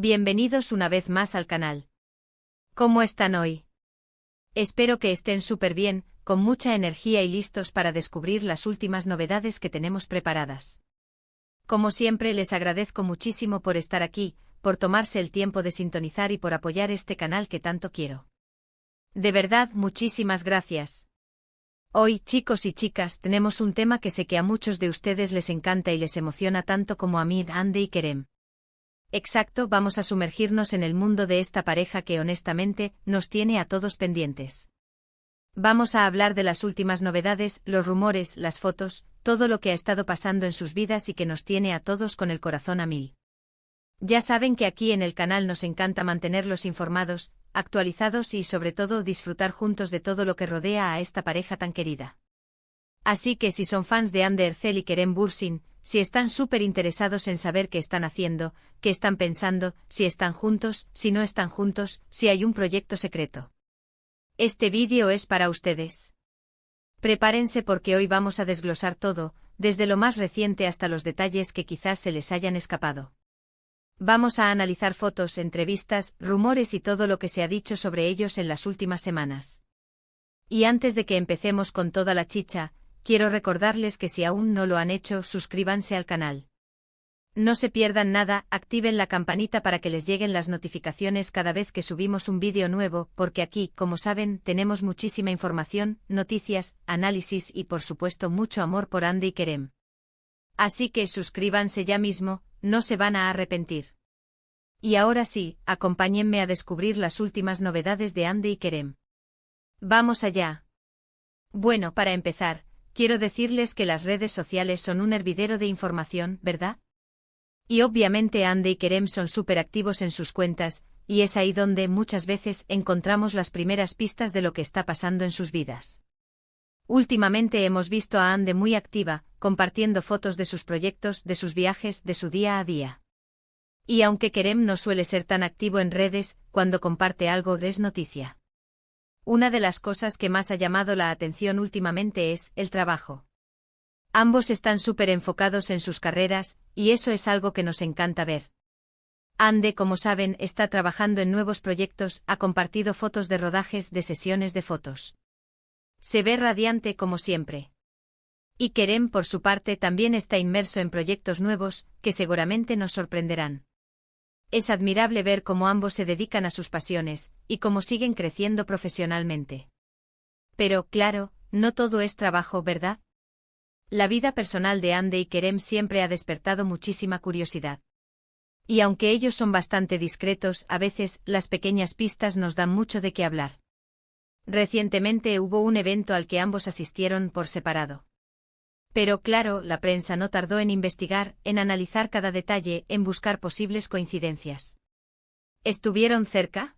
Bienvenidos una vez más al canal. ¿Cómo están hoy? Espero que estén súper bien, con mucha energía y listos para descubrir las últimas novedades que tenemos preparadas. Como siempre, les agradezco muchísimo por estar aquí, por tomarse el tiempo de sintonizar y por apoyar este canal que tanto quiero. De verdad, muchísimas gracias. Hoy, chicos y chicas, tenemos un tema que sé que a muchos de ustedes les encanta y les emociona tanto como a mí, Ande y Kerem. Exacto, vamos a sumergirnos en el mundo de esta pareja que honestamente nos tiene a todos pendientes. Vamos a hablar de las últimas novedades, los rumores, las fotos, todo lo que ha estado pasando en sus vidas y que nos tiene a todos con el corazón a mil. Ya saben que aquí en el canal nos encanta mantenerlos informados, actualizados y sobre todo disfrutar juntos de todo lo que rodea a esta pareja tan querida. Así que si son fans de Hande Erçel y Kerem Bürsin, si están súper interesados en saber qué están haciendo, qué están pensando, si están juntos, si no están juntos, si hay un proyecto secreto. Este vídeo es para ustedes. Prepárense porque hoy vamos a desglosar todo, desde lo más reciente hasta los detalles que quizás se les hayan escapado. Vamos a analizar fotos, entrevistas, rumores y todo lo que se ha dicho sobre ellos en las últimas semanas. Y antes de que empecemos con toda la chicha, quiero recordarles que si aún no lo han hecho, suscríbanse al canal. No se pierdan nada, activen la campanita para que les lleguen las notificaciones cada vez que subimos un vídeo nuevo, porque aquí, como saben, tenemos muchísima información, noticias, análisis y por supuesto mucho amor por Hande y Kerem. Así que suscríbanse ya mismo, no se van a arrepentir. Y ahora sí, acompáñenme a descubrir las últimas novedades de Hande y Kerem. ¡Vamos allá! Bueno, para empezar, quiero decirles que las redes sociales son un hervidero de información, ¿verdad? Y obviamente Hande y Kerem son súper activos en sus cuentas, y es ahí donde muchas veces encontramos las primeras pistas de lo que está pasando en sus vidas. Últimamente hemos visto a Hande muy activa, compartiendo fotos de sus proyectos, de sus viajes, de su día a día. Y aunque Kerem no suele ser tan activo en redes, cuando comparte algo es noticia. Una de las cosas que más ha llamado la atención últimamente es el trabajo. Ambos están súper enfocados en sus carreras, y eso es algo que nos encanta ver. Hande, como saben, está trabajando en nuevos proyectos, ha compartido fotos de rodajes de sesiones de fotos. Se ve radiante como siempre. Y Kerem, por su parte, también está inmerso en proyectos nuevos, que seguramente nos sorprenderán. Es admirable ver cómo ambos se dedican a sus pasiones, y cómo siguen creciendo profesionalmente. Pero, claro, no todo es trabajo, ¿verdad? La vida personal de Hande y Kerem siempre ha despertado muchísima curiosidad. Y aunque ellos son bastante discretos, a veces, las pequeñas pistas nos dan mucho de qué hablar. Recientemente hubo un evento al que ambos asistieron por separado. Pero claro, la prensa no tardó en investigar, en analizar cada detalle, en buscar posibles coincidencias. ¿Estuvieron cerca?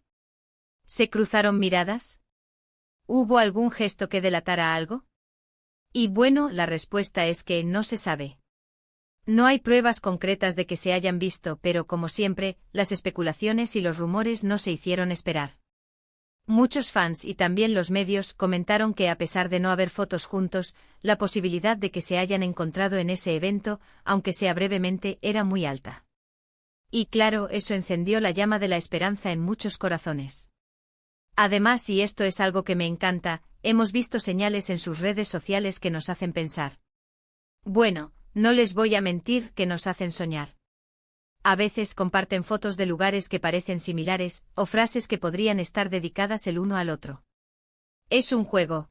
¿Se cruzaron miradas? ¿Hubo algún gesto que delatara algo? Y bueno, la respuesta es que no se sabe. No hay pruebas concretas de que se hayan visto, pero como siempre, las especulaciones y los rumores no se hicieron esperar. Muchos fans y también los medios comentaron que a pesar de no haber fotos juntos, la posibilidad de que se hayan encontrado en ese evento, aunque sea brevemente, era muy alta. Y claro, eso encendió la llama de la esperanza en muchos corazones. Además, y esto es algo que me encanta, hemos visto señales en sus redes sociales que nos hacen pensar. Bueno, no les voy a mentir que nos hacen soñar. A veces comparten fotos de lugares que parecen similares, o frases que podrían estar dedicadas el uno al otro. Es un juego.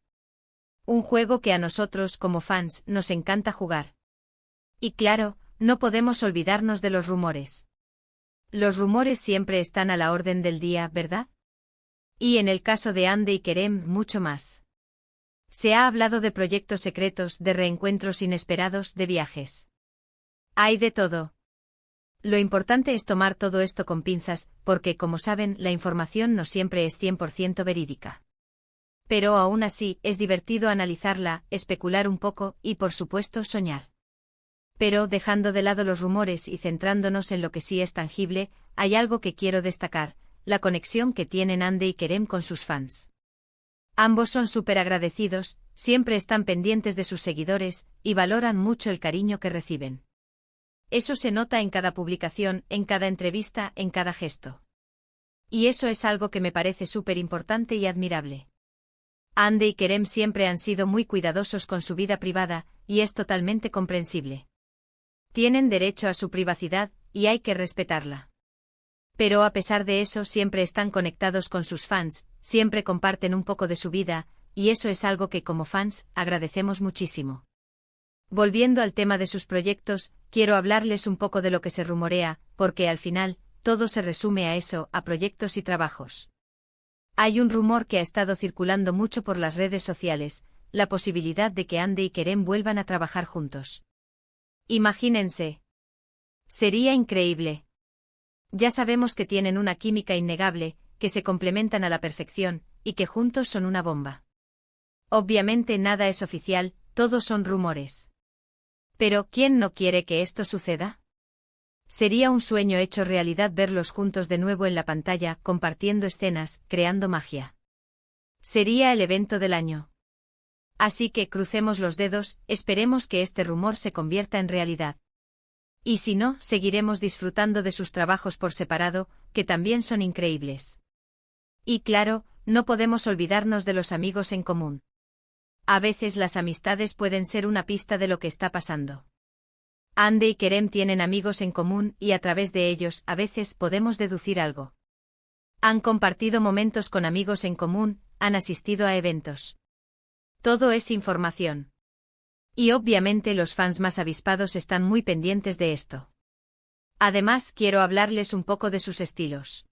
Un juego que a nosotros, como fans, nos encanta jugar. Y claro, no podemos olvidarnos de los rumores. Los rumores siempre están a la orden del día, ¿verdad? Y en el caso de Hande y Kerem, mucho más. Se ha hablado de proyectos secretos, de reencuentros inesperados, de viajes. Hay de todo. Lo importante es tomar todo esto con pinzas, porque, como saben, la información no siempre es 100% verídica. Pero aún así, es divertido analizarla, especular un poco y, por supuesto, soñar. Pero, dejando de lado los rumores y centrándonos en lo que sí es tangible, hay algo que quiero destacar, la conexión que tienen Hande y Kerem con sus fans. Ambos son súper agradecidos, siempre están pendientes de sus seguidores, y valoran mucho el cariño que reciben. Eso se nota en cada publicación, en cada entrevista, en cada gesto. Y eso es algo que me parece súper importante y admirable. Hande y Kerem siempre han sido muy cuidadosos con su vida privada, y es totalmente comprensible. Tienen derecho a su privacidad, y hay que respetarla. Pero a pesar de eso siempre están conectados con sus fans, siempre comparten un poco de su vida, y eso es algo que como fans agradecemos muchísimo. Volviendo al tema de sus proyectos, quiero hablarles un poco de lo que se rumorea, porque al final, todo se resume a eso, a proyectos y trabajos. Hay un rumor que ha estado circulando mucho por las redes sociales, la posibilidad de que Hande y Kerem vuelvan a trabajar juntos. Imagínense. Sería increíble. Ya sabemos que tienen una química innegable, que se complementan a la perfección, y que juntos son una bomba. Obviamente nada es oficial, todos son rumores. Pero, ¿quién no quiere que esto suceda? Sería un sueño hecho realidad verlos juntos de nuevo en la pantalla, compartiendo escenas, creando magia. Sería el evento del año. Así que crucemos los dedos, esperemos que este rumor se convierta en realidad. Y si no, seguiremos disfrutando de sus trabajos por separado, que también son increíbles. Y claro, no podemos olvidarnos de los amigos en común. A veces las amistades pueden ser una pista de lo que está pasando. Hande y Kerem tienen amigos en común y a través de ellos a veces podemos deducir algo. Han compartido momentos con amigos en común, han asistido a eventos. Todo es información. Y obviamente los fans más avispados están muy pendientes de esto. Además quiero hablarles un poco de sus estilos.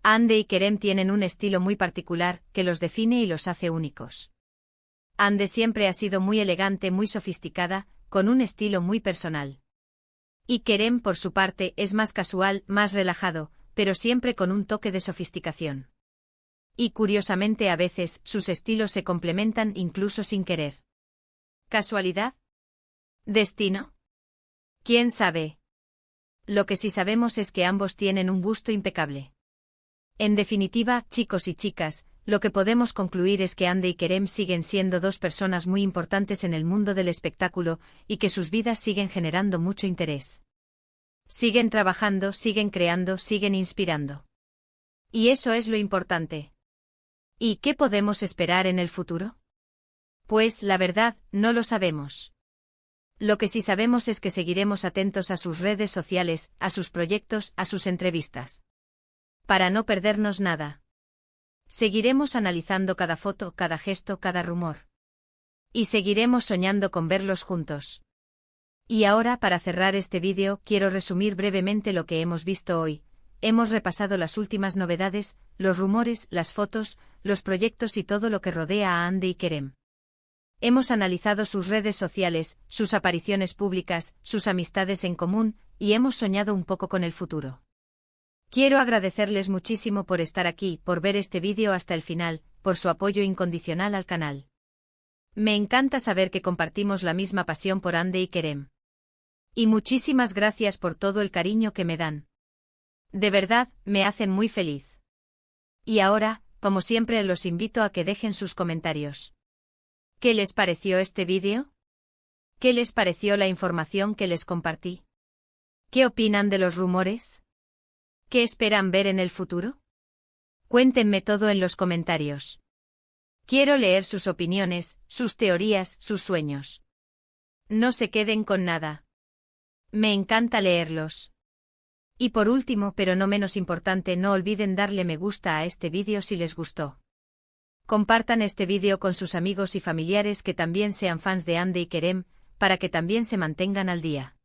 Hande y Kerem tienen un estilo muy particular que los define y los hace únicos. Hande siempre ha sido muy elegante, muy sofisticada, con un estilo muy personal. Y Kerem, por su parte, es más casual, más relajado, pero siempre con un toque de sofisticación. Y curiosamente a veces, sus estilos se complementan incluso sin querer. ¿Casualidad? ¿Destino? ¿Quién sabe? Lo que sí sabemos es que ambos tienen un gusto impecable. En definitiva, chicos y chicas, lo que podemos concluir es que Hande y Kerem siguen siendo dos personas muy importantes en el mundo del espectáculo, y que sus vidas siguen generando mucho interés. Siguen trabajando, siguen creando, siguen inspirando. Y eso es lo importante. ¿Y qué podemos esperar en el futuro? Pues, la verdad, no lo sabemos. Lo que sí sabemos es que seguiremos atentos a sus redes sociales, a sus proyectos, a sus entrevistas. Para no perdernos nada. Seguiremos analizando cada foto, cada gesto, cada rumor. Y seguiremos soñando con verlos juntos. Y ahora, para cerrar este vídeo, quiero resumir brevemente lo que hemos visto hoy. Hemos repasado las últimas novedades, los rumores, las fotos, los proyectos y todo lo que rodea a Hande y Kerem. Hemos analizado sus redes sociales, sus apariciones públicas, sus amistades en común, y hemos soñado un poco con el futuro. Quiero agradecerles muchísimo por estar aquí, por ver este vídeo hasta el final, por su apoyo incondicional al canal. Me encanta saber que compartimos la misma pasión por Hande y Kerem. Y muchísimas gracias por todo el cariño que me dan. De verdad, me hacen muy feliz. Y ahora, como siempre, los invito a que dejen sus comentarios. ¿Qué les pareció este vídeo? ¿Qué les pareció la información que les compartí? ¿Qué opinan de los rumores? ¿Qué esperan ver en el futuro? Cuéntenme todo en los comentarios. Quiero leer sus opiniones, sus teorías, sus sueños. No se queden con nada. Me encanta leerlos. Y por último, pero no menos importante, no olviden darle me gusta a este vídeo si les gustó. Compartan este vídeo con sus amigos y familiares que también sean fans de Hande y Kerem, para que también se mantengan al día.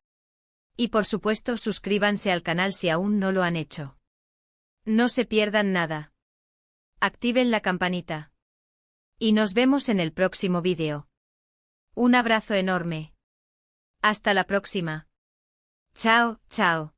Y por supuesto, suscríbanse al canal si aún no lo han hecho. No se pierdan nada. Activen la campanita. Y nos vemos en el próximo vídeo. Un abrazo enorme. Hasta la próxima. Chao, chao.